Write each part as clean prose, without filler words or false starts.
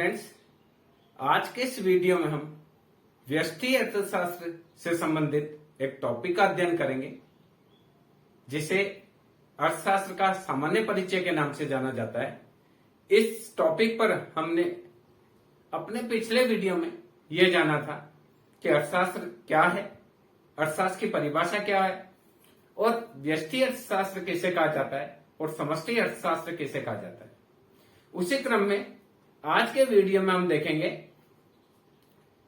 Friends, आज के इस वीडियो में हम व्यष्टि अर्थशास्त्र से संबंधित एक टॉपिक का अध्ययन करेंगे जिसे अर्थशास्त्र का सामान्य परिचय के नाम से जाना जाता है। इस टॉपिक पर हमने अपने पिछले वीडियो में यह जाना था कि अर्थशास्त्र क्या है, अर्थशास्त्र की परिभाषा क्या है और व्यष्टि अर्थशास्त्र किसे कहा जाता है और समष्टि अर्थशास्त्र किसे कहा जाता है। उसी क्रम में आज के वीडियो में हम देखेंगे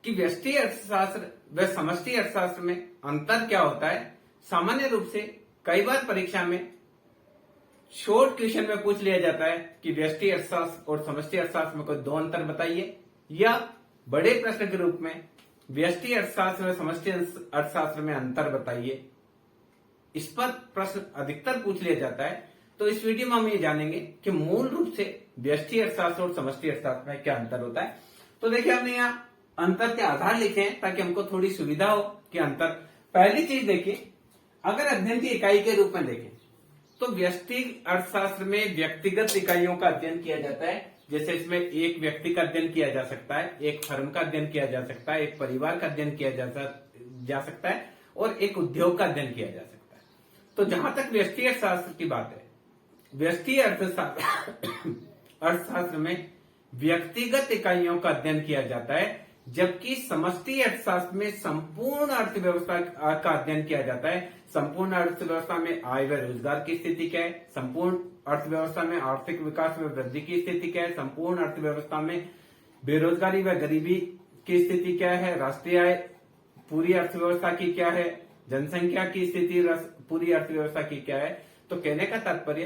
कि व्यष्टि अर्थशास्त्र व समष्टि अर्थशास्त्र में अंतर क्या होता है। सामान्य रूप से कई बार परीक्षा में शॉर्ट क्वेश्चन में पूछ लिया जाता है कि व्यष्टि अर्थशास्त्र और समष्टि अर्थशास्त्र में कोई दो अंतर बताइए, या बड़े प्रश्न के रूप में व्यष्टि अर्थशास्त्र व समष्टि अर्थशास्त्र में अंतर बताइए। इस पर प्रश्न अधिकतर पूछ लिया जाता है। तो इस वीडियो में हम ये जानेंगे कि मूल रूप से व्यष्टि अर्थशास्त्र और समष्टि अर्थशास्त्र में क्या अंतर होता है। तो देखिए, हमने यहाँ अंतर के आधार लिखे हैं ताकि हमको थोड़ी सुविधा हो कि अंतर। पहली चीज देखिए, अगर अध्ययन की इकाई के रूप में देखें तो व्यष्टि अर्थशास्त्र में व्यक्तिगत इकाइयों का अध्ययन किया जाता है। जैसे इसमें एक व्यक्ति का अध्ययन किया जा सकता है, एक फर्म का अध्ययन किया जा सकता है, एक परिवार का अध्ययन किया जा सकता है और एक उद्योग का अध्ययन किया जा सकता है। तो जहां तक व्यष्टि अर्थशास्त्र की बात है, व्यष्टि अर्थशास्त्र में व्यक्तिगत इकाइयों का अध्ययन किया जाता है, जबकि समष्टि अर्थशास्त्र में संपूर्ण अर्थव्यवस्था का अध्ययन किया जाता है। संपूर्ण अर्थव्यवस्था में आय व रोजगार की स्थिति क्या है, संपूर्ण अर्थव्यवस्था में आर्थिक विकास व वृद्धि की स्थिति क्या है, संपूर्ण अर्थव्यवस्था में बेरोजगारी व गरीबी की स्थिति क्या है, राष्ट्रीय आय पूरी अर्थव्यवस्था की क्या है, जनसंख्या की स्थिति पूरी अर्थव्यवस्था की क्या है। तो कहने का तात्पर्य,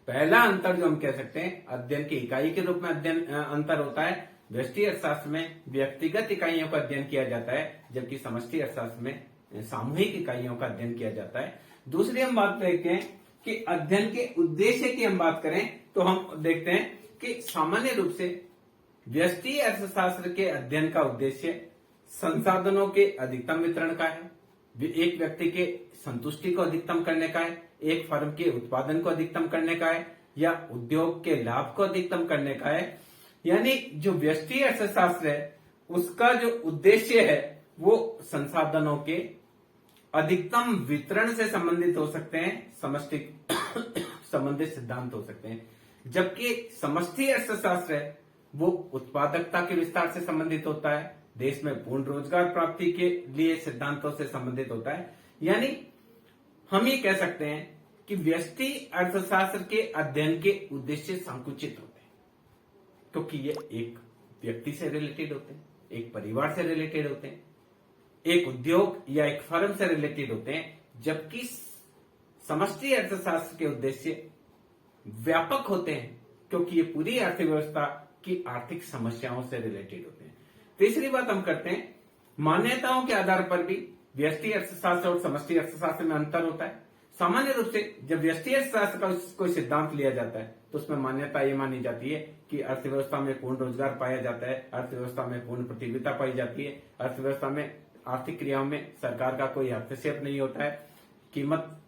पहला अंतर जो हम कह सकते हैं अध्ययन की इकाई के रूप में अध्ययन अंतर होता है। व्यष्टि अर्थशास्त्र में व्यक्तिगत इकाइयों का अध्ययन किया जाता है, जबकि समष्टि अर्थशास्त्र में सामूहिक इकाइयों का अध्ययन किया जाता है। दूसरी हम बात देखते हैं कि अध्ययन के उद्देश्य की हम बात करें तो हम देखते हैं कि सामान्य रूप से व्यष्टि अर्थशास्त्र के अध्ययन का उद्देश्य संसाधनों के अधिकतम वितरण का है, एक व्यक्ति के संतुष्टि को अधिकतम करने का है, एक फर्म के उत्पादन को अधिकतम करने का है, या उद्योग के लाभ को अधिकतम करने का है। यानी जो व्यष्टि अर्थशास्त्र है उसका जो उद्देश्य है वो संसाधनों के अधिकतम वितरण से संबंधित हो सकते हैं, समष्टि संबंधित सिद्धांत हो सकते हैं। जबकि समष्टि अर्थशास्त्र है वो उत्पादकता के विस्तार से संबंधित होता है, देश में पूर्ण रोजगार प्राप्ति के लिए सिद्धांतों से संबंधित होता है। यानी हम ये कह सकते हैं कि व्यष्टि अर्थशास्त्र के अध्ययन के उद्देश्य संकुचित होते हैं, क्योंकि ये एक व्यक्ति से रिलेटेड होते हैं, एक परिवार से रिलेटेड होते हैं, एक उद्योग या एक फर्म से रिलेटेड होते हैं। जबकि समष्टि अर्थशास्त्र के उद्देश्य व्यापक होते हैं, क्योंकि ये पूरी अर्थव्यवस्था की आर्थिक समस्याओं से रिलेटेड होते हैं। तीसरी बात हम करते हैं, मान्यताओं के आधार पर भी व्यष्टि अर्थशास्त्र और समष्टि अर्थशास्त्र में अंतर होता है। सामान्य रूप से जब व्यष्टि अर्थशास्त्र का कोई सिद्धांत लिया जाता है तो उसमें मान्यता ये मानी जाती है कि अर्थव्यवस्था में पूर्ण रोजगार पाया जाता है, अर्थव्यवस्था में पूर्ण प्रतियोगिता पाई जाती है, अर्थव्यवस्था में आर्थिक क्रियाओं में सरकार का कोई हस्तक्षेप नहीं होता है, कीमत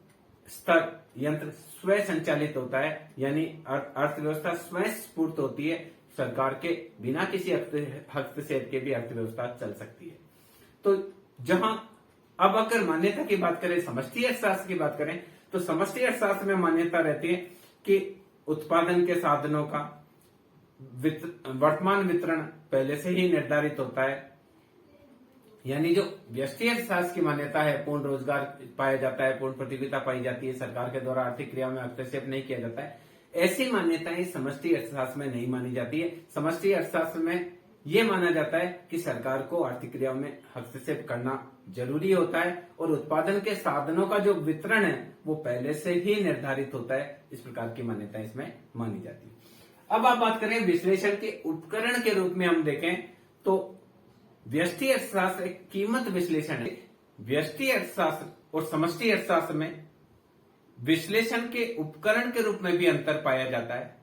स्तर यंत्र स्वयं संचालित होता है, यानी अर्थव्यवस्था स्वयं स्फूर्त होती है, सरकार के बिना किसी हस्तक्षेप के भी अर्थव्यवस्था चल सकती है। तो जहां अब अगर मान्यता की बात करें, समष्टि अर्थशास्त्र की बात करें, तो समष्टि अर्थशास्त्र में मान्यता रहती है कि उत्पादन के साधनों का वर्तमान वितरण पहले से ही निर्धारित होता है। यानी जो व्यष्टि अर्थशास्त्र की मान्यता है, पूर्ण रोजगार पाया जाता है, पूर्ण प्रतियोगिता पाई जाती है, सरकार के द्वारा आर्थिक क्रिया में हस्तक्षेप नहीं किया जाता है, ऐसी मान्यताएं समष्टि अर्थशास्त्र में नहीं मानी जाती है। समष्टि अर्थशास्त्र में यह माना जाता है कि सरकार को आर्थिक क्रियाओं में हस्तक्षेप करना जरूरी होता है और उत्पादन के साधनों का जो वितरण है वो पहले से ही निर्धारित होता है। इस प्रकार की मान्यताएं इसमें मानी जाती है। अब आप बात करें विश्लेषण के उपकरण के रूप में हम देखें तो व्यष्टि अर्थशास्त्र एक कीमत विश्लेषण है। व्यष्टि अर्थशास्त्र और समष्टि अर्थशास्त्र में विश्लेषण के उपकरण के रूप में भी अंतर पाया जाता है।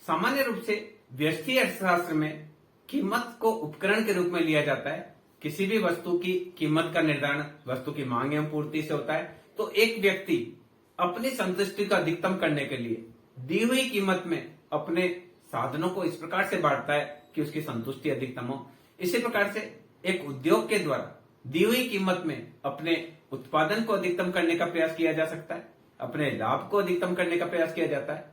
सामान्य रूप से व्यष्टि अर्थशास्त्र में कीमत को उपकरण के रूप में लिया जाता है। किसी भी वस्तु की कीमत का निर्धारण वस्तु की मांग एवं पूर्ति से होता है। तो एक व्यक्ति अपनी संतुष्टि को अधिकतम करने के लिए दी हुई कीमत में अपने साधनों को इस प्रकार से बांटता है कि उसकी संतुष्टि अधिकतम हो। इसी प्रकार से एक उद्योग के द्वारा दी हुई कीमत में अपने उत्पादन को अधिकतम करने का प्रयास किया जा सकता है, अपने लाभ को अधिकतम करने का प्रयास किया जाता है।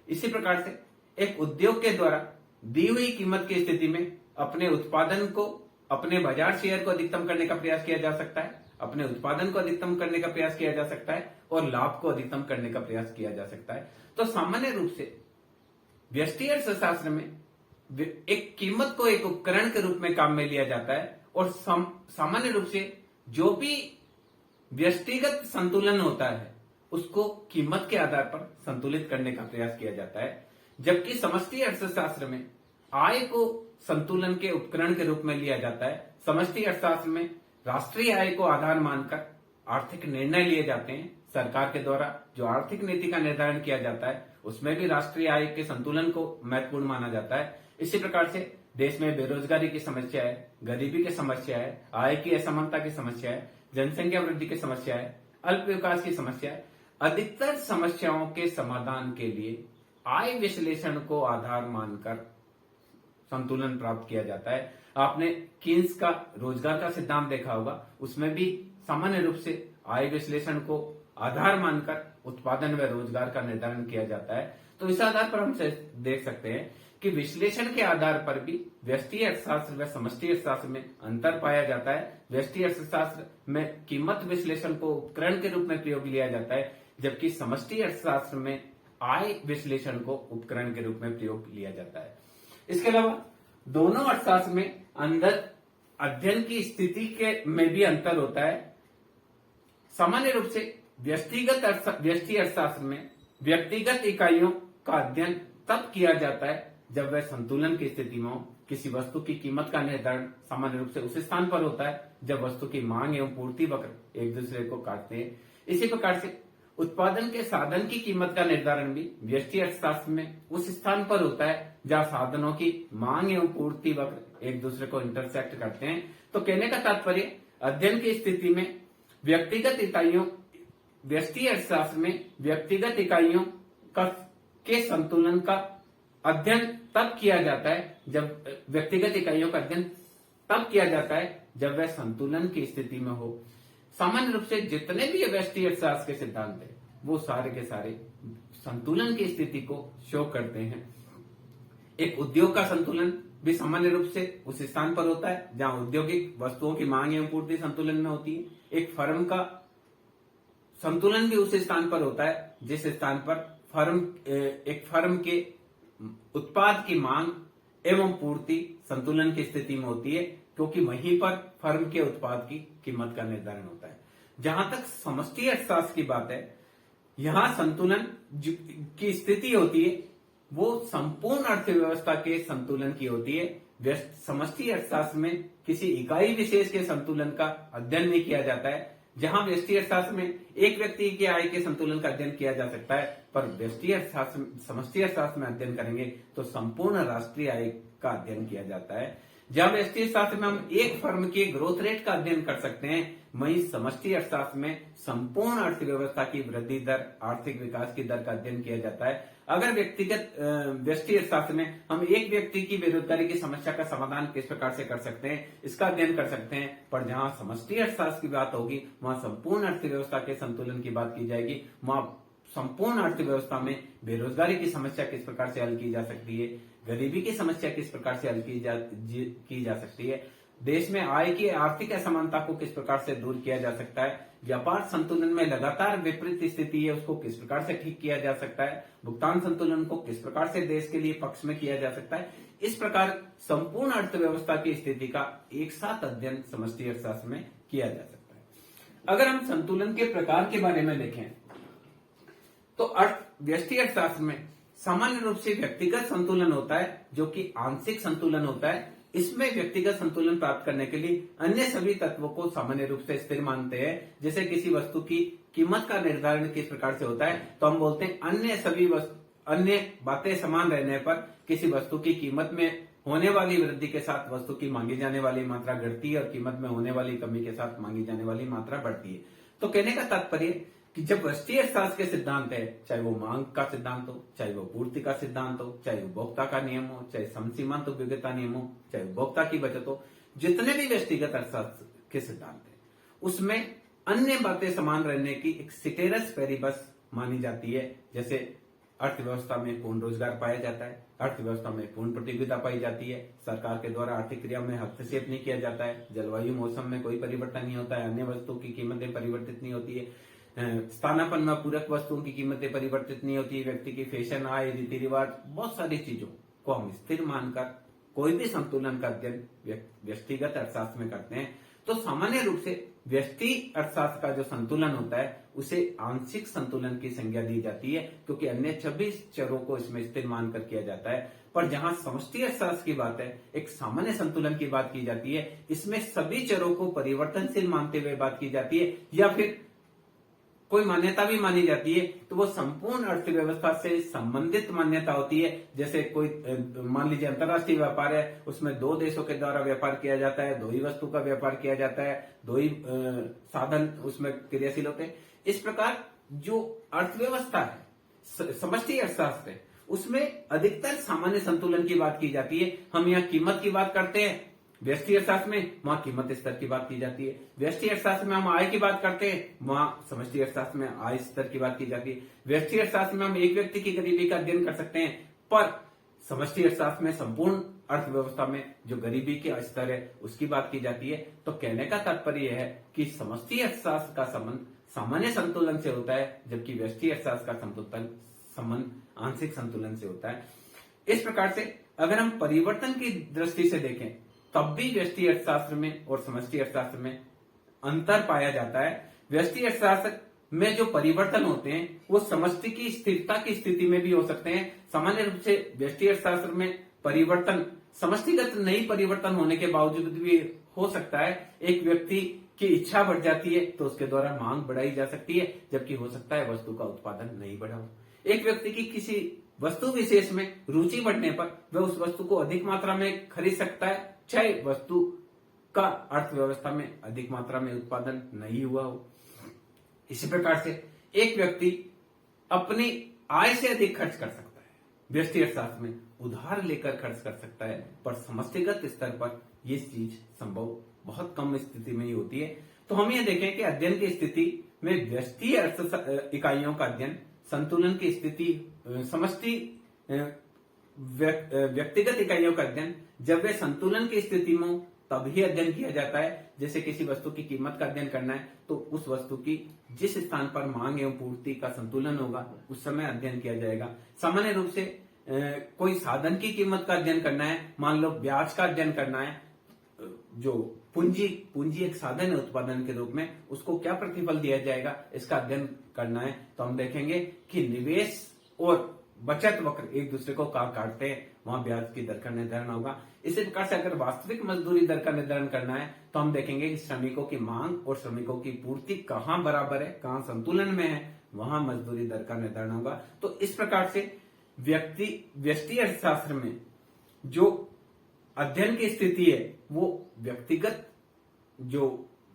इसी प्रकार से एक उद्योग के द्वारा दी हुई कीमत की स्थिति में अपने उत्पादन को, अपने बाजार शेयर को अधिकतम करने का प्रयास किया जा सकता है, अपने उत्पादन को अधिकतम करने का प्रयास किया जा सकता है और लाभ को अधिकतम करने का प्रयास किया जा सकता है। तो सामान्य रूप से व्यष्टि अर्थशास्त्र में एक कीमत को एक उपकरण के रूप में काम में लिया जाता है और सामान्य रूप से जो भी व्यष्टिगत संतुलन होता है उसको कीमत के आधार पर संतुलित करने का प्रयास किया जाता है, जबकि समष्टि अर्थशास्त्र में आय को संतुलन के उपकरण के रूप में लिया जाता है। समष्टि अर्थशास्त्र में राष्ट्रीय आय को आधार मानकर आर्थिक निर्णय लिए जाते हैं। सरकार के द्वारा जो आर्थिक नीति का निर्धारण किया जाता है उसमें भी राष्ट्रीय आय के संतुलन को महत्वपूर्ण माना जाता है। इसी प्रकार से देश में बेरोजगारी की समस्या है, गरीबी की समस्या है, आय की असमानता की समस्या है, जनसंख्या वृद्धि की समस्या है, अल्प विकास की समस्या है। अधिकतर समस्याओं के समाधान के लिए आय विश्लेषण को आधार मानकर संतुलन प्राप्त किया जाता है। आपने कीन्स का रोजगार का सिद्धांत देखा होगा, उसमें भी सामान्य रूप से आय विश्लेषण को आधार मानकर उत्पादन व रोजगार का निर्धारण किया जाता है। तो इस आधार पर हम देख सकते हैं कि विश्लेषण के आधार पर भी व्यष्टि अर्थशास्त्र व समष्टि अर्थशास्त्र में अंतर पाया जाता है। व्यष्टि अर्थशास्त्र में कीमत विश्लेषण को उपकरण के रूप में प्रयोग लिया जाता है, जबकि समष्टि अर्थशास्त्र में आय विश्लेषण को उपकरण के रूप में प्रयोग लिया जाता है। इसके अलावा दोनों अर्थशास्त्र में अंदर अध्ययन की स्थिति के में भी अंतर होता है। सामान्य रूप से व्यष्टि अर्थशास्त्र में व्यक्तिगत इकाइयों का अध्ययन तब किया जाता है जब वह संतुलन की स्थिति में हो। किसी वस्तु की कीमत का निर्धारण सामान्य रूप से उस स्थान पर होता है जब वस्तु की मांग एवं पूर्ति वक्र एक दूसरे को काटते हैं। इसी प्रकार से उत्पादन के साधन की कीमत का निर्धारण भी व्यष्टि अर्थशास्त्र में उस स्थान पर होता है जहां साधनों की मांग एवं पूर्ति वक्र एक दूसरे को इंटरसेक्ट करते हैं। तो कहने का तात्पर्य अध्ययन की स्थिति में व्यक्तिगत इकाइयों व्यष्टि अर्थशास्त्र में व्यक्तिगत इकाइयों के संतुलन का अध्ययन तब किया जाता है जब व्यक्तिगत इकाइयों का अध्ययन तब किया जाता है जब वह संतुलन की स्थिति में हो। सामान्य रूप से जितने भी व्यष्टि अर्थशास्त्र के सिद्धांत है वो सारे के सारे संतुलन की स्थिति को शो करते हैं। एक उद्योग का संतुलन भी सामान्य रूप से उस स्थान पर होता है जहां औद्योगिक वस्तुओं की मांग एवं पूर्ति संतुलन में होती है। एक फर्म का संतुलन भी उस स्थान पर होता है जिस स्थान पर एक फर्म के उत्पाद की मांग एवं पूर्ति संतुलन की स्थिति में होती है, क्योंकि वहीं पर फर्म के उत्पाद की कीमत का निर्धारण होता है। जहां तक समष्टि अर्थशास्त्र की बात है, यहां संतुलन की स्थिति होती है वो संपूर्ण अर्थव्यवस्था के संतुलन की होती है। समष्टि अर्थशास्त्र में किसी इकाई विशेष के संतुलन का अध्ययन नहीं किया जाता है। जहां व्यष्टि अर्थशास्त्र में एक व्यक्ति के आय के संतुलन का अध्ययन किया जा सकता है, पर समष्टि अर्थशास्त्र में अध्ययन करेंगे तो संपूर्ण राष्ट्रीय आय का अध्ययन किया जाता है। जहां व्यष्टि अर्थशास्त्र में हम एक फर्म के ग्रोथ रेट का अध्ययन कर सकते हैं, वहीं समष्टि अर्थशास्त्र में संपूर्ण अर्थव्यवस्था की वृद्धि दर, आर्थिक विकास की दर का अध्ययन किया जाता है। अगर व्यष्टि अर्थशास्त्र में हम एक व्यक्ति की बेरोजगारी की समस्या का समाधान किस प्रकार से कर सकते हैं, इसका अध्ययन कर सकते हैं, पर जहां समष्टि अर्थशास्त्र की बात होगी वहां संपूर्ण अर्थव्यवस्था के संतुलन की बात की जाएगी। वहां संपूर्ण अर्थव्यवस्था में बेरोजगारी की समस्या किस प्रकार से हल की जा सकती है, गरीबी की समस्या किस प्रकार से हल की जा सकती है, देश में आय की आर्थिक असमानता को किस प्रकार से दूर किया जा सकता है, व्यापार संतुलन में लगातार विपरीत स्थिति है उसको किस प्रकार से ठीक किया जा सकता है, भुगतान संतुलन को किस प्रकार से देश के लिए पक्ष में किया जा सकता है। इस प्रकार संपूर्ण अर्थव्यवस्था की स्थिति का एक साथ अध्ययन समष्टि अर्थशास्त्र में किया जा सकता है। अगर हम संतुलन के प्रकार के बारे में देखें तो व्यष्टि अर्थशास्त्र में सामान्य रूप से व्यक्तिगत संतुलन होता है जो कि आंशिक संतुलन होता है। इसमें व्यक्तिगत संतुलन प्राप्त करने के लिए अन्य सभी तत्वों को सामान्य रूप से स्थिर मानते हैं। जैसे किसी वस्तु की कीमत का निर्धारण किस प्रकार से होता है, तो हम बोलते हैं अन्य बातें समान रहने पर किसी वस्तु की कीमत में होने वाली वृद्धि के साथ वस्तु की मांगी जाने वाली मात्रा घटती है और कीमत में होने वाली कमी के साथ मांगी जाने वाली मात्रा बढ़ती है। तो कहने का तात्पर्य कि जब व्यष्टि अर्थशास्त्र के सिद्धांत है, चाहे वो मांग का सिद्धांत हो, चाहे वो पूर्ति का सिद्धांत हो, चाहे उपभोक्ता का नियम हो, चाहे समसीमांत उपयोगिता नियम हो, चाहे उपभोक्ता की बचत हो, जितने भी व्यक्तिगत अर्थशास्त्र के सिद्धांत है उसमें अन्य बातें समान रहने की एक सिटेरस पेरिबस मानी जाती है। जैसे अर्थव्यवस्था में पूर्ण रोजगार पाया जाता है, अर्थव्यवस्था में पूर्ण प्रतियोगिता पाई जाती है, सरकार के द्वारा आर्थिक क्रिया में हस्तक्षेप नहीं किया जाता है, जलवायु मौसम में कोई परिवर्तन नहीं होता है, अन्य वस्तुओं की कीमतें परिवर्तित नहीं होती है, स्थानापन्न में पूरक वस्तुओं की कीमतें परिवर्तित नहीं होती, व्यक्ति की फैशन, आय, रीति रिवाज, बहुत सारी चीजों को हम स्थिर मानकर कोई भी संतुलन का अध्ययन व्यक्तिगत अर्थशास्त्र में करते हैं। तो सामान्य रूप से व्यष्टि अर्थशास्त्र का जो संतुलन होता है उसे आंशिक संतुलन की संज्ञा दी जाती है, क्योंकि अन्य 26 चरों को इसमें स्थिर मानकर किया जाता है। पर जहां समष्टि अर्थशास्त्र की बात है, एक सामान्य संतुलन की बात की जाती है, इसमें सभी चरों को परिवर्तनशील मानते हुए बात की जाती है, या फिर कोई मान्यता भी मानी जाती है तो वो संपूर्ण अर्थव्यवस्था से संबंधित मान्यता होती है। जैसे कोई मान लीजिए अंतरराष्ट्रीय व्यापार है, उसमें दो देशों के द्वारा व्यापार किया जाता है, दो ही वस्तु का व्यापार किया जाता है, दो ही साधन उसमें क्रियाशील होते हैं। इस प्रकार जो अर्थव्यवस्था है, समष्टि अर्थशास्त्र है, उसमें अधिकतर सामान्य संतुलन की बात की जाती है। हम यहाँ कीमत की बात करते हैं, व्यष्टि अर्थशास्त्र में वहां कीमत स्तर की बात की जाती है। व्यष्टि अर्थशास्त्र में हम आय की बात करते हैं, वहां समष्टि अर्थशास्त्र में आय स्तर की बात की जाती है। व्यष्टि अर्थशास्त्र में हम एक व्यक्ति की गरीबी का अध्ययन कर सकते हैं, पर समष्टि अर्थशास्त्र में संपूर्ण अर्थव्यवस्था में जो गरीबी के स्तर है उसकी बात की जाती है। तो कहने का तात्पर्य यह है कि समष्टि अर्थशास्त्र का संबंध सामान्य संतुलन से होता है, जबकि व्यष्टि अर्थशास्त्र का संबंध आंशिक संतुलन से होता है। इस प्रकार से अगर हम परिवर्तन की दृष्टि से देखें तब भी व्यष्टि अर्थशास्त्र में और समष्टि अर्थशास्त्र में अंतर पाया जाता है। व्यष्टि अर्थशास्त्र में जो परिवर्तन होते हैं वो समष्टि की स्थिरता की स्थिति में भी हो सकते हैं। सामान्य रूप से व्यष्टि अर्थशास्त्र में परिवर्तन समष्टिगत नहीं परिवर्तन होने के बावजूद भी हो सकता है। एक व्यक्ति की इच्छा बढ़ जाती है तो उसके द्वारा मांग बढ़ाई जा सकती है, जबकि हो सकता है वस्तु का उत्पादन नहीं बढ़ा हो। एक व्यक्ति की किसी वस्तु विशेष में रुचि बढ़ने पर वह उस वस्तु को अधिक मात्रा में खरीद सकता है, चाहे वस्तु का अर्थव्यवस्था में अधिक मात्रा में उत्पादन नहीं हुआ हो। इसी प्रकार से एक व्यक्ति अपनी आय से अधिक खर्च कर सकता है, व्यष्टि अर्थशास्त्र में उधार लेकर खर्च कर सकता है, पर समष्टिगत स्तर पर यह चीज संभव बहुत कम स्थिति में ही होती है। तो हम ये देखें कि अध्ययन की स्थिति में व्यष्टि अर्थ इकाइयों का अध्ययन, संतुलन की स्थिति, समष्टि व्यक्तिगत इकाइयों का अध्ययन जब वे संतुलन की स्थिति में तभी अध्ययन किया जाता है। जैसे किसी वस्तु की कीमत का अध्ययन करना है तो उस वस्तु की जिस स्थान पर मांग एवं पूर्ति का संतुलन होगा उस समय अध्ययन किया जाएगा। सामान्य रूप से कोई साधन की कीमत का अध्ययन करना है, मान लो ब्याज का अध्ययन करना है, जो पूंजी एक साधन है उत्पादन के रूप में, उसको क्या प्रतिफल दिया जाएगा इसका अध्ययन करना है, तो हम देखेंगे कि निवेश और बचत वक्र एक दूसरे को कहाँ काटते हैं, वहां ब्याज की दर का निर्धारण होगा। इसी प्रकार से अगर वास्तविक मजदूरी दर का निर्धारण करना है तो हम देखेंगे कि श्रमिकों की मांग और श्रमिकों की पूर्ति कहाँ बराबर है, कहाँ संतुलन में है, वहां मजदूरी दर का निर्धारण होगा। तो इस प्रकार से व्यष्टि अर्थशास्त्र में जो अध्ययन की स्थिति है वो व्यक्तिगत जो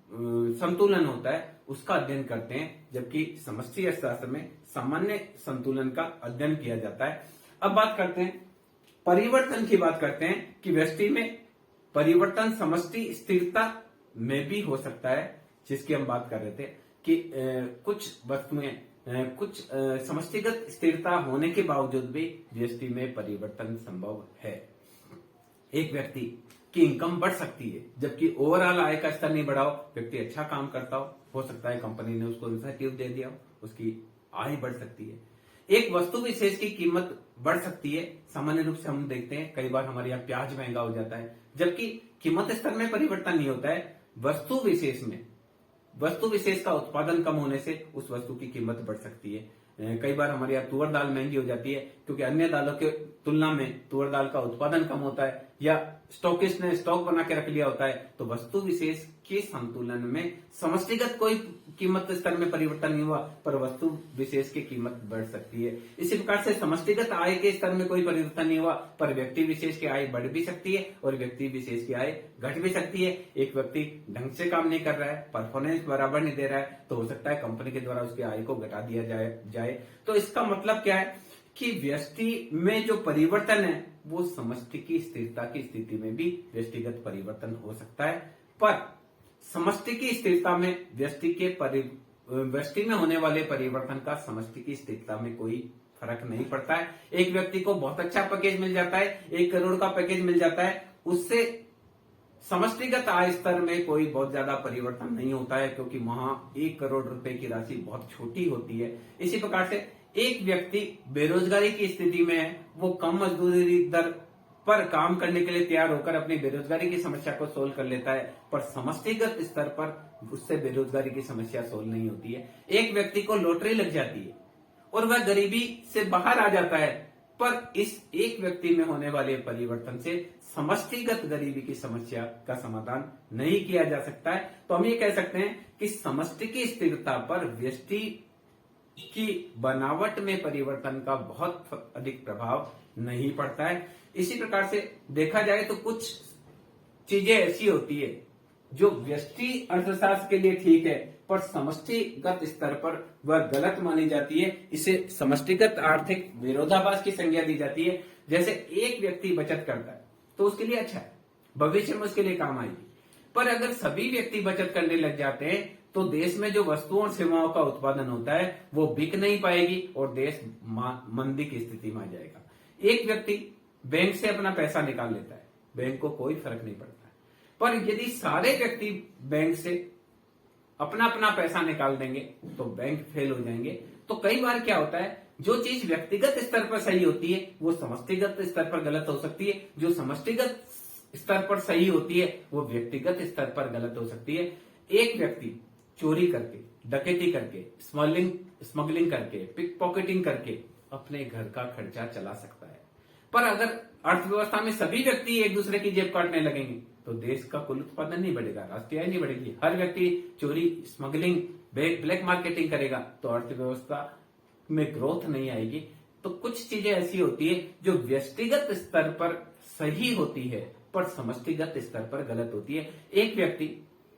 संतुलन होता है उसका अध्ययन करते हैं, जबकि समष्टि अर्थशास्त्र में सामान्य संतुलन का अध्ययन किया जाता है। अब बात करते हैं परिवर्तन की, बात करते हैं कि व्यष्टि में परिवर्तन समष्टि स्थिरता में भी हो सकता है, जिसकी हम बात कर रहे थे कि कुछ वस्तुएं कुछ समष्टिगत स्थिरता होने के बावजूद भी व्यष्टि में परिवर्तन संभव है। एक व्यक्ति की इनकम बढ़ सकती है जबकि ओवरऑल आय का स्तर नहीं बढ़ा हो, व्यक्ति अच्छा काम करता हो सकता है कंपनी ने उसको इंसेंटिव दे दिया हो, उसकी आय बढ़ सकती है। एक वस्तु विशेष की कीमत बढ़ सकती है। सामान्य रूप से हम देखते हैं कई बार हमारे यहाँ प्याज महंगा हो जाता है, जबकि कीमत स्तर में परिवर्तन नहीं होता है, वस्तु विशेष का उत्पादन कम होने से उस वस्तु की कीमत बढ़ सकती है। कई बार हमारे यहाँ तुअर दाल महंगी हो जाती है, क्योंकि अन्य दालों के तुलना में तुअर दाल का उत्पादन कम होता है या स्टॉकिस्ट ने स्टॉक बना के रख लिया होता है, तो वस्तु विशेष के संतुलन में समष्टिगत कोई कीमत स्तर में परिवर्तन नहीं हुआ, पर वस्तु विशेष की कीमत बढ़ सकती है। इसी प्रकार से समष्टिगत आय के स्तर में कोई परिवर्तन नहीं हुआ, पर व्यक्ति विशेष की आय बढ़ भी सकती है और व्यक्ति विशेष की आय घट भी सकती है। एक व्यक्ति ढंग से काम नहीं कर रहा है, परफॉर्मेंस बराबर नहीं दे रहा है, तो हो सकता है कंपनी के द्वारा उसकी आय को घटा दिया जाए। तो इसका मतलब क्या है कि व्यष्टि में जो परिवर्तन है वो समष्टि की स्थिरता की स्थिति में भी व्यष्टिगत परिवर्तन हो सकता है, पर समष्टि की स्थिरता में व्यष्टि में होने वाले परिवर्तन का समष्टि की स्थिरता में कोई फर्क नहीं पड़ता है। एक व्यक्ति को बहुत अच्छा पैकेज मिल जाता है, 1 करोड़ का पैकेज मिल जाता है, उससे समष्टिगत आय स्तर में कोई बहुत ज्यादा परिवर्तन नहीं होता है, क्योंकि वहां 1 करोड़ रुपए की राशि बहुत छोटी होती है। इसी प्रकार से एक व्यक्ति बेरोजगारी की स्थिति में है, वो कम मजदूरी दर पर काम करने के लिए तैयार होकर अपनी बेरोजगारी की समस्या को सोल्व कर लेता है, पर समष्टिगत स्तर पर उससे बेरोजगारी की समस्या सोल्व नहीं होती है। एक व्यक्ति को लॉटरी लग जाती है और वह गरीबी से बाहर आ जाता है, पर इस एक व्यक्ति में होने वाले परिवर्तन से समष्टिगत गरीबी की समस्या का समाधान नहीं किया जा सकता है। तो हम ये कह सकते हैं कि समष्टि की स्थिरता पर व्यष्टि की बनावट में परिवर्तन का बहुत अधिक प्रभाव नहीं पड़ता है। इसी प्रकार से देखा जाए तो कुछ चीजें ऐसी होती है जो व्यष्टि अर्थशास्त्र के लिए ठीक है, पर समष्टिगत स्तर पर वह गलत मानी जाती है। इसे समष्टिगत आर्थिक विरोधाभास की संज्ञा दी जाती है। जैसे एक व्यक्ति बचत करता है तो उसके लिए अच्छा है, भविष्य में उसके लिए काम आएगी, पर अगर सभी व्यक्ति बचत करने लग जाते हैं तो देश में जो वस्तुओं और सेवाओं का उत्पादन होता है वो बिक नहीं पाएगी और देश मंदी की स्थिति में आ जाएगा। एक व्यक्ति बैंक से अपना पैसा निकाल लेता है, बैंक को कोई फर्क नहीं पड़ता है, पर यदि सारे व्यक्ति बैंक से अपना अपना पैसा निकाल देंगे तो बैंक फेल हो जाएंगे। तो कई बार क्या होता है, जो चीज व्यक्तिगत स्तर पर सही होती है वो समष्टिगत स्तर पर गलत हो सकती है, जो समष्टिगत स्तर पर सही होती है वो व्यक्तिगत स्तर पर गलत हो सकती है। एक व्यक्ति चोरी करके, डकैती करके, स्मगलिंग करके, पिक पॉकेटिंग करके अपने घर का खर्चा चला सकता है, पर अगर अर्थव्यवस्था में सभी व्यक्ति एक दूसरे की जेब काटने लगेंगे तो देश का कुल उत्पादन नहीं बढ़ेगा, राष्ट्रीय आय नहीं बढ़ेगी। हर व्यक्ति चोरी, स्मगलिंग, ब्लैक मार्केटिंग करेगा तो अर्थव्यवस्था में ग्रोथ नहीं आएगी। तो कुछ चीजें ऐसी होती है जो व्यक्तिगत स्तर पर सही होती है पर समष्टिगत स्तर पर गलत होती है। एक व्यक्ति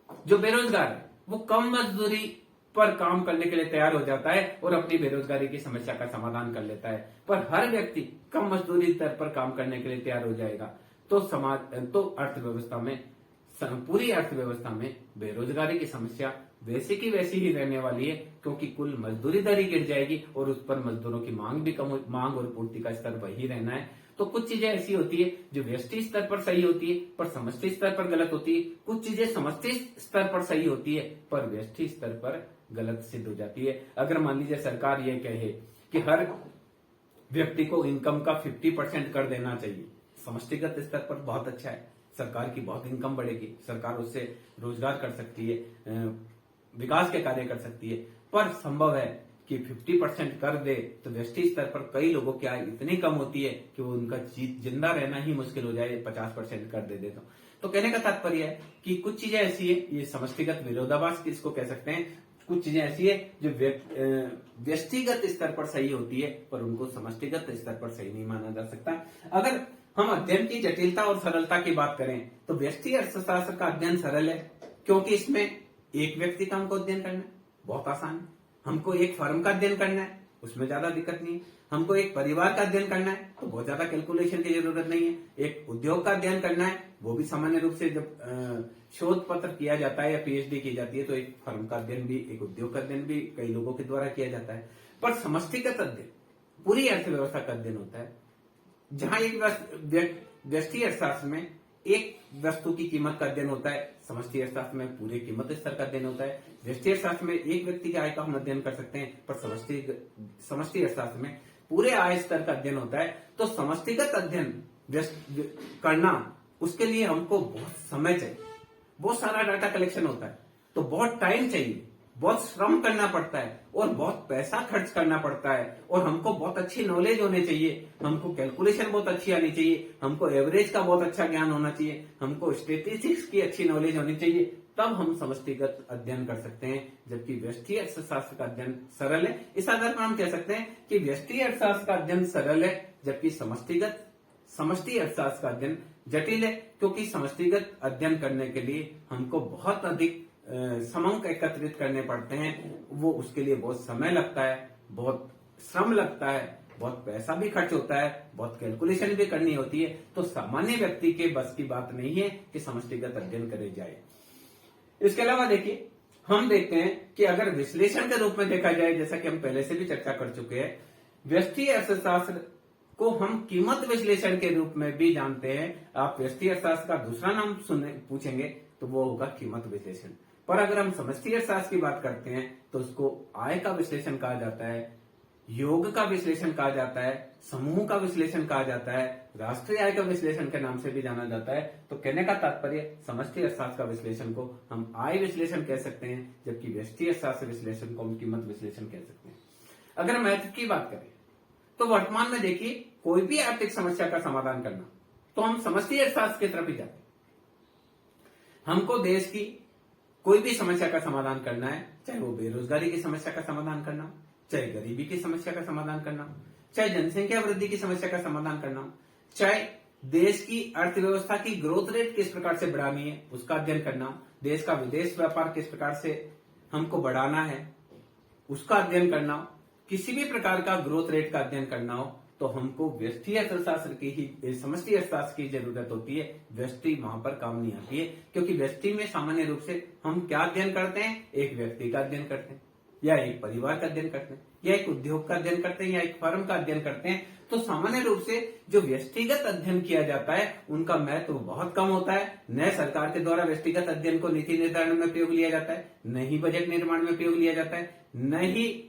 जो बेरोजगार है वो कम मजदूरी पर काम करने के लिए तैयार हो जाता है और अपनी बेरोजगारी की समस्या का समाधान कर लेता है, पर हर व्यक्ति कम मजदूरी दर पर काम करने के लिए तैयार हो जाएगा तो अर्थव्यवस्था में, पूरी अर्थव्यवस्था में बेरोजगारी की समस्या वैसी की वैसी ही रहने वाली है, क्योंकि कुल मजदूरी दर ही गिर जाएगी और उस पर मजदूरों की मांग भी कम, मांग और पूर्ति का स्तर वही रहना है। तो कुछ चीजें ऐसी होती है जो व्यष्टि स्तर पर सही होती है पर समष्टि स्तर पर गलत होती है। कुछ चीजें समष्टि स्तर पर सही होती है पर व्यष्टि स्तर पर गलत सिद्ध हो जाती है। अगर मान लीजिए सरकार ये कहे कि हर व्यक्ति को इनकम का 50% कर देना चाहिए, समष्टिगत स्तर पर बहुत अच्छा है, सरकार की बहुत इनकम बढ़ेगी, सरकार उससे रोजगार कर सकती है, विकास के कार्य कर सकती है, पर संभव है कि 50% कर दे तो व्यष्टि स्तर पर कई लोगों की आय इतनी कम होती है कि वो उनका जिंदा रहना ही मुश्किल हो जाए 50% कर दे तो कहने का तात्पर्य है कि कुछ चीजें ऐसी है, ये समष्टिगत विरोधाभास इसको कह सकते हैं, कुछ चीजें ऐसी है जो व्यष्टिगत स्तर पर सही होती है पर उनको समष्टिगत स्तर पर सही नहीं माना जा सकता। अगर हम अध्ययन की जटिलता और सरलता की बात करें तो व्यष्टि अर्थशास्त्र का अध्ययन सरल है, क्योंकि इसमें एक व्यक्ति का हमको अध्ययन करना है, बहुत आसान है। हमको एक फर्म का अध्ययन करना है, उसमें ज्यादा दिक्कत नहीं है। हमको एक परिवार का अध्ययन करना है तो बहुत ज्यादा कैलकुलेशन की जरूरत नहीं है। एक उद्योग का अध्ययन करना है, वो भी सामान्य रूप से जब शोध पत्र किया जाता है या पीएचडी की जाती है तो एक फर्म का अध्ययन भी, एक उद्योग का अध्ययन भी कई लोगों के द्वारा किया जाता है। पर समष्टिगत अध्ययन पूरी अर्थव्यवस्था का अध्ययन होता है, जहां एक व्यष्टि अर्थशास्त्र में एक वस्तु की कीमत का अध्ययन होता है, समष्टि अर्थशास्त्र में पूरे कीमत स्तर का अध्ययन होता है। व्यष्टि अर्थशास्त्र में एक व्यक्ति की आय का हम अध्ययन कर सकते हैं, पर समष्टि अर्थशास्त्र में पूरे आय स्तर का अध्ययन होता है। तो समष्टिगत अध्ययन करना, उसके लिए हमको बहुत समय चाहिए, बहुत सारा डाटा कलेक्शन होता है, तो बहुत टाइम चाहिए, बहुत श्रम करना पड़ता है और बहुत पैसा खर्च करना पड़ता है और हमको बहुत अच्छी नॉलेज होनी चाहिए, हमको कैलकुलेशन बहुत अच्छी आनी चाहिए, हमको एवरेज का बहुत अच्छा ज्ञान होना चाहिए, हमको स्टेटिस्टिक्स की अच्छी नॉलेज होनी चाहिए, तब हम समष्टिगत अध्ययन कर सकते हैं। जबकि व्यष्टि अर्थशास्त्र का अध्ययन सरल है। इस आधार पर हम कह सकते हैं कि व्यष्टि अर्थशास्त्र का अध्ययन सरल है, जबकि समष्टि अर्थशास्त्र का अध्ययन जटिल है, क्योंकि समष्टिगत अध्ययन करने के लिए हमको बहुत अधिक समंक एकत्रित करने पड़ते हैं। वो उसके लिए बहुत समय लगता है, बहुत श्रम लगता है, बहुत पैसा भी खर्च होता है, बहुत कैलकुलेशन भी करनी होती है। तो सामान्य व्यक्ति के बस की बात नहीं है कि समष्टिगत अध्ययन करे जाए। इसके अलावा देखिए, हम देखते हैं कि अगर विश्लेषण के रूप में देखा जाए, जैसा कि हम पहले से भी चर्चा कर चुके हैं, व्यष्टि अर्थशास्त्र को हम कीमत विश्लेषण के रूप में भी जानते हैं। आप व्यष्टि अर्थशास्त्र का दूसरा नाम पूछेंगे तो वो होगा कीमत विश्लेषण। पर अगर हम समष्टि अर्थशास्त्र की बात करते हैं तो उसको आय का विश्लेषण कहा जाता है, योग का विश्लेषण कहा जाता है, समूह का विश्लेषण कहा जाता है, राष्ट्रीय आय का विश्लेषण के नाम से भी जाना जाता है। तो कहने का तात्पर्य, समष्टि अर्थशास्त्र का विश्लेषण को हम आय विश्लेषण कह सकते हैं, जबकि व्यष्टि अर्थशास्त्र विश्लेषण को हम कीमत विश्लेषण कह सकते हैं। अगर महत्व की बात करें तो वर्तमान में देखिए, कोई भी आर्थिक समस्या का समाधान करना तो हम समष्टि अर्थशास्त्र की तरफ ही जाते हैं। हमको देश की कोई भी समस्या का समाधान करना है, चाहे वो बेरोजगारी की समस्या का समाधान करना हो, चाहे गरीबी की समस्या का समाधान करना हो, चाहे जनसंख्या वृद्धि की समस्या का समाधान करना हो, चाहे देश की अर्थव्यवस्था की ग्रोथ रेट किस प्रकार से बढ़ानी है उसका अध्ययन करना हो, देश का विदेश व्यापार किस प्रकार से हमको बढ़ाना है उसका अध्ययन करना हो, किसी भी प्रकार का ग्रोथ रेट का अध्ययन करना हो, तो हमको व्यष्टि अर्थशास्त्र की ही, समष्टि अर्थशास्त्र की जरूरत होती है। व्यष्टि वहां पर काम नहीं आती है, क्योंकि व्यष्टि में सामान्य रूप से हम क्या अध्ययन करते हैं, एक व्यक्ति का अध्ययन करते हैं, या एक परिवार का अध्ययन करते हैं, या एक उद्योग का अध्ययन करते हैं, या एक फर्म का अध्ययन करते हैं। तो सामान्य रूप से जो व्यक्तिगत अध्ययन किया जाता है उनका महत्व बहुत कम होता है। न सरकार के द्वारा व्यक्तिगत अध्ययन को नीति निर्धारण में प्रयोग लिया जाता है, न ही बजट निर्माण में प्रयोग लिया जाता है, न ही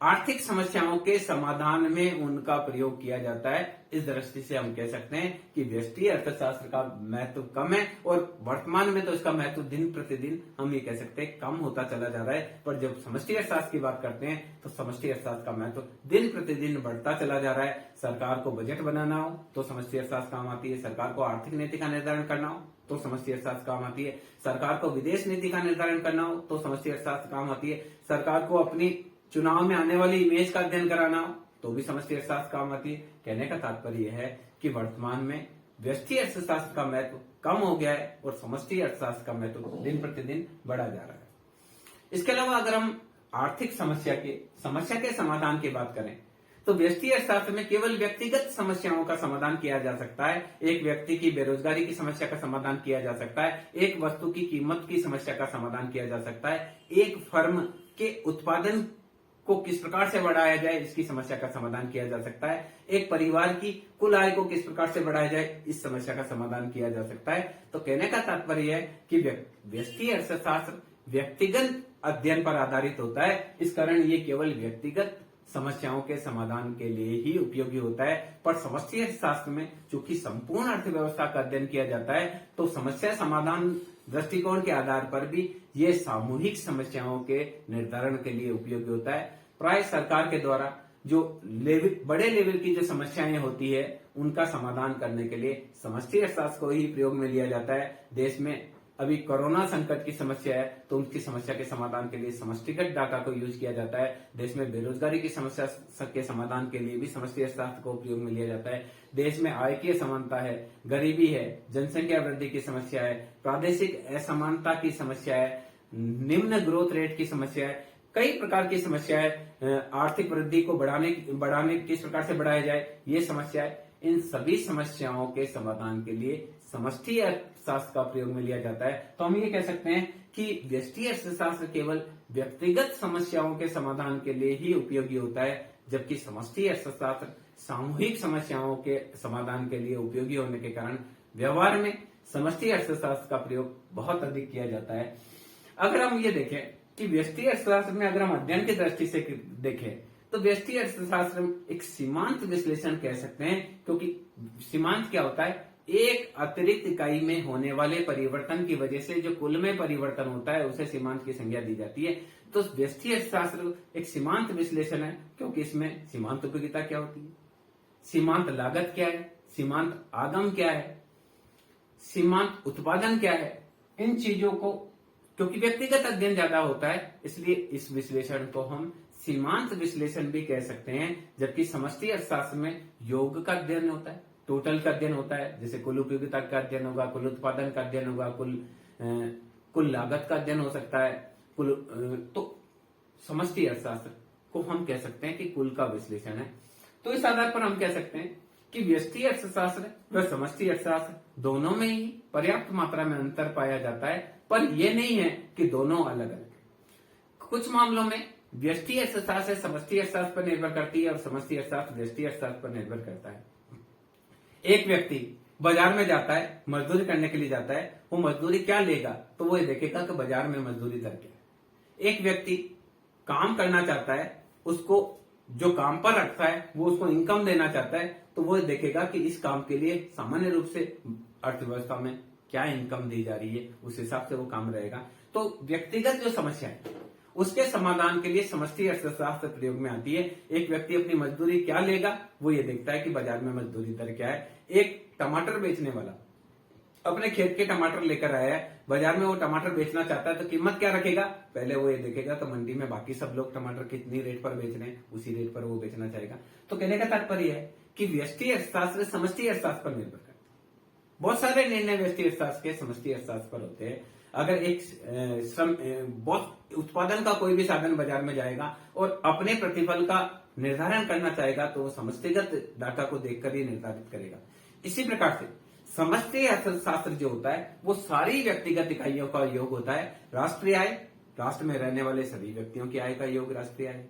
आर्थिक समस्याओं के समाधान में उनका प्रयोग किया जाता है। इस दृष्टि से हम कह सकते हैं कि व्यष्टि अर्थशास्त्र का महत्व कम है, और वर्तमान में तो इसका महत्व दिन प्रतिदिन हम ये कह सकते हैं कम होता चला जा रहा है। पर जब समष्टि अर्थशास्त्र की बात करते हैं तो समष्टि अर्थशास्त्र का महत्व दिन प्रतिदिन बढ़ता चला जा रहा है। सरकार को बजट बनाना हो तो समष्टि अर्थशास्त्र काम आती है, सरकार को आर्थिक नीति का निर्धारण करना हो तो समष्टि अर्थशास्त्र काम आती है, सरकार को विदेश नीति का निर्धारण करना हो तो समष्टि अर्थशास्त्र काम आती है, सरकार को अपनी चुनाव में आने वाली इमेज का अध्ययन कराना हो तो भी समष्टि अर्थशास्त्र काम आती है। कहने का तात्पर्य यह है कि वर्तमान में व्यष्टि अर्थशास्त्र का महत्व कम हो गया है और समष्टि अर्थशास्त्र का महत्व दिन प्रतिदिन बढ़ा जा रहा है। इसके अलावा अगर हम आर्थिक समस्या के समाधान की बात करें तो व्यष्टि अर्थशास्त्र में केवल व्यक्तिगत समस्याओं का समाधान किया जा सकता है। एक व्यक्ति की बेरोजगारी की समस्या का समाधान किया जा सकता है, एक वस्तु की कीमत की समस्या का समाधान किया जा सकता है, एक फर्म के उत्पादन को किस प्रकार से बढ़ाया जाए इसकी समस्या का समाधान किया जा सकता है, एक परिवार की कुल आय को किस प्रकार से बढ़ाया जाए इस समस्या का समाधान किया जा सकता है। तो कहने का तात्पर्य है कि व्यष्टि अर्थशास्त्र व्यक्तिगत अध्ययन पर आधारित होता है। इस कारण ये केवल व्यक्तिगत समस्याओं के समाधान के लिए ही उपयोगी होता है। पर समष्टि अर्थशास्त्र में चूंकि संपूर्ण अर्थव्यवस्था का अध्ययन किया जाता है तो समस्या समाधान दृष्टिकोण के आधार पर भी ये सामूहिक समस्याओं के निर्धारण के लिए उपयोगी होता है। प्राय सरकार के द्वारा जो बड़े लेवल की जो समस्याएं होती है उनका समाधान करने के लिए समष्टि अर्थशास्त्र को ही प्रयोग में लिया जाता है। देश में अभी कोरोना संकट की समस्या है तो उनकी समस्या के समाधान के लिए समष्टिगत डाटा को यूज किया जाता है। देश में बेरोजगारी की समस्या के समाधान के लिए भी समष्टि अर्थशास्त्र को उपयोग में लिया जाता है। देश में आय की असमानता है, गरीबी है, जनसंख्या वृद्धि की समस्या है, प्रादेशिक असमानता की समस्या है, निम्न ग्रोथ रेट की समस्या है, कई प्रकार की समस्या है, आर्थिक वृद्धि को बढ़ाने किस प्रकार से बढ़ाया जाए ये समस्या है। इन सभी समस्याओं के समाधान के लिए समष्टि अर्थशास्त्र का प्रयोग में लिया जाता है। तो हम ये कह सकते हैं कि व्यष्टि अर्थशास्त्र केवल व्यक्तिगत समस्याओं के समाधान के लिए ही उपयोगी होता है, जबकि समष्टि अर्थशास्त्र सामूहिक समस्याओं के समाधान के लिए उपयोगी होने के कारण व्यवहार में समष्टि अर्थशास्त्र का प्रयोग बहुत अधिक किया जाता है। अगर हम ये देखें कि व्यष्टि अर्थशास्त्र में अगर हम अध्ययन की दृष्टि से देखें तो व्यष्टि अर्थशास्त्र एक सीमांत विश्लेषण कह सकते हैं, क्योंकि सीमांत क्या होता है, एक अतिरिक्त इकाई में होने वाले परिवर्तन की वजह से जो कुल में परिवर्तन होता है उसे सीमांत की संज्ञा दी जाती है। तो व्यष्टि अर्थशास्त्र एक सीमांत विश्लेषण है, क्योंकि इसमें सीमांत उपयोगिता क्या होती है, सीमांत लागत क्या है, सीमांत आगम क्या है, सीमांत उत्पादन क्या है, इन चीजों को, क्योंकि व्यक्तिगत अध्ययन ज्यादा होता है इसलिए इस विश्लेषण को हम सीमांत विश्लेषण भी कह सकते हैं। जबकि समष्टि अर्थशास्त्र में योग का अध्ययन होता है, टोटल का अध्ययन होता है, जैसे कुल उपयोगिता का अध्ययन होगा, कुल उत्पादन का अध्ययन होगा, कुल लागत का अध्ययन हो सकता है, तो समष्टि अर्थशास्त्र को हम कह सकते हैं कि कुल का विश्लेषण है। तो इस आधार पर हम कह सकते हैं कि व्यष्टि अर्थशास्त्र व समष्टि अर्थशास्त्र दोनों में ही पर्याप्त मात्रा में अंतर पाया जाता है, पर यह नहीं है कि दोनों अलग अलग है। कुछ मामलों में व्यष्टि अर्थशास्त्र समष्टि अर्थशास्त्र पर निर्भर करती है और समष्टि अर्थशास्त्र व्यष्टि अर्थशास्त्र पर निर्भर करता है। एक व्यक्ति बाजार में जाता है, मजदूरी करने के लिए जाता है, वो मजदूरी क्या लेगा तो वो ये देखेगा कि बाजार में मजदूरी दर क्या है। एक व्यक्ति काम करना चाहता है, उसको जो काम पर रखता है वो उसको इनकम देना चाहता है, तो वो देखेगा कि इस काम के लिए सामान्य रूप से अर्थव्यवस्था में क्या इनकम दी जा रही है, उस हिसाब से वो काम रहेगा। तो व्यक्तिगत जो समस्या है उसके समाधान के लिए समष्टि अर्थशास्त्र प्रयोग में आती है। एक व्यक्ति अपनी मजदूरी क्या लेगा वो ये देखता है कि बाजार में मजदूरी दर क्या है। एक टमाटर बेचने वाला अपने खेत के टमाटर लेकर आया है, बाजार में वो टमाटर बेचना चाहता है, तो कीमत क्या रखेगा, पहले वो ये देखेगा तो मंडी में बाकी सब लोग टमाटर कितनी रेट पर बेच रहे हैं, उसी रेट पर वो बेचना चाहेगा। तो कहने का तात्पर्य है कि व्यष्टि अर्थशास्त्र समष्टि अर्थशास्त्र पर निर्भर करता है। बहुत सारे निर्णय व्यष्टि अर्थशास्त्र के समष्टि अर्थशास्त्र पर होते हैं। अगर एक बहुत उत्पादन का कोई भी साधन बाजार में जाएगा और अपने प्रतिफल का निर्धारण करना चाहेगा तो वो समष्टिगत डाटा को देखकर ही निर्धारित करेगा। इसी प्रकार से समष्टि अर्थशास्त्र जो होता है वो सारी व्यक्तिगत इकाइयों का योग होता है। राष्ट्रीय आय, राष्ट्र में रहने वाले सभी व्यक्तियों की आय का योग राष्ट्रीय आय।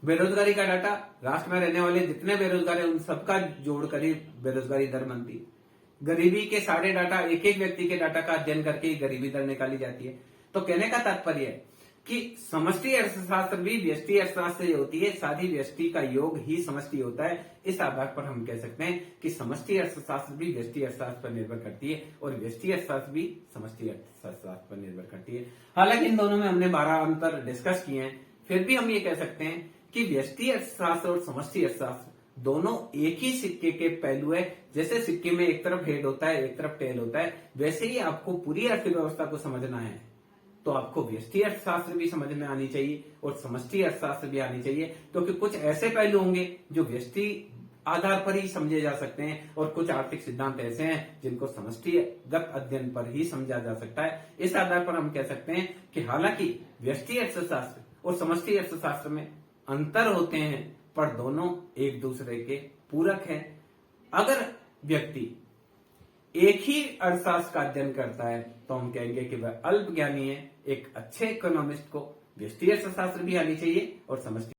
बेरोजगारी का डाटा, राष्ट्र में रहने वाले जितने बेरोजगार है उन सबका जोड़कर ही बेरोजगारी दर बनती है। गरीबी के सारे डाटा, एक एक व्यक्ति के डाटा का अध्ययन करके ही गरीबी दर निकाली जाती है। तो कहने का तात्पर्य है कि समष्टि अर्थशास्त्र भी व्यष्टि अर्थशास्त्र से होती है, साथ ही व्यष्टि का योग ही समष्टि होता है। इस आधार पर हम कह सकते हैं कि समष्टि अर्थशास्त्र भी व्यष्टि अर्थशास्त्र पर निर्भर करती है और व्यष्टि अर्थशास्त्र भी समष्टि अर्थशास्त्र पर निर्भर करती है। हालांकि इन दोनों में हमने 12 अंतर डिस्कस किए हैं, फिर भी हम ये कह सकते हैं कि व्यष्टि अर्थशास्त्र और समष्टि अर्थशास्त्र दोनों एक ही सिक्के के पहलू है। जैसे सिक्के में एक तरफ हेड होता है, एक तरफ टेल होता है, वैसे ही आपको पूरी अर्थव्यवस्था को समझना है तो आपको व्यष्टि अर्थशास्त्र भी समझ में आनी चाहिए और समष्टि अर्थशास्त्र भी आनी चाहिए, क्योंकि कुछ ऐसे पहलू होंगे जो व्यष्टि आधार पर ही समझे जा सकते हैं और कुछ आर्थिक सिद्धांत ऐसे हैं जिनको समष्टिगत अध्ययन पर ही समझा जा सकता है। इस आधार पर हम कह सकते हैं कि हालांकि व्यष्टि अर्थशास्त्र और समष्टि अर्थशास्त्र में अंतर होते हैं पर दोनों एक दूसरे के पूरक हैं। अगर व्यक्ति एक ही अर्थशास्त्र का अध्ययन करता है तो हम कहेंगे कि वह अल्प ज्ञानी है। एक अच्छे इकोनॉमिस्ट को व्यष्टि अर्थशास्त्र भी आनी चाहिए और समष्टि